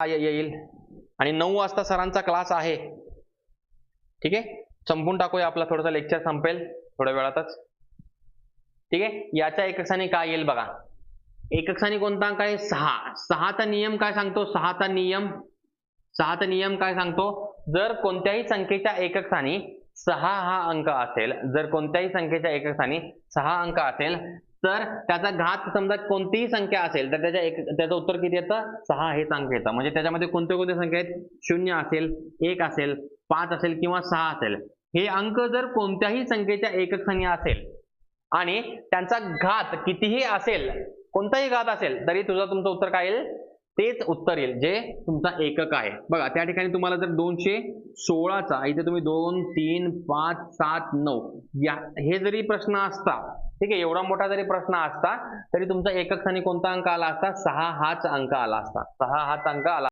येईल आणि 9 वाजता सरांचा क्लास आहे. ठीक आहे, संपून टाकूया, आपला थोडासा लेक्चर संपेल थोड्या वेळातच. ठीक आहे, याच्या एकक स्थानी काय येईल बघा. एकक स्थानी कोणता अंक आहे? 6. 6चा नियम काय सांगतो? 6चा नियम काय सांगतो? जर कोणत्याही संख्येच्या एकक स्थानी 6 हा अंक असेल, जर कोणत्याही संख्येच्या एकक स्थानी 6 अंक असेल, तर त्याचा घात समजा कोणतीही संख्या असेल तर त्याचं उत्तर किती येतं? 6 हेच अंक येतं. म्हणजे त्याच्यामध्ये कोणत्या कोणत्या संख्या आहेत? 0 असेल, 1 असेल, 5 असेल किंवा 6 असेल. हे अंक जर कोणत्याही संख्येच्या एकक स्थानी असेल आणि त्यांचा घात कितीही असेल, कोणताही घात असेल, तरी तुमचं उत्तर काय येईल? तेच उत्तर येईल जे तुमचा एकक आहे. बघा त्या ठिकाणी तुम्हाला जर 216चा इथे तुम्ही 2, 3, 5, 7, 9 हे जरी प्रश्न असता, ठीक आहे, एवढा मोठा जरी प्रश्न असता तरी तुमचा एकक स्थानी कोणता अंक आला असता? 6 हाच अंक आला असता. 6 हाच अंक आला.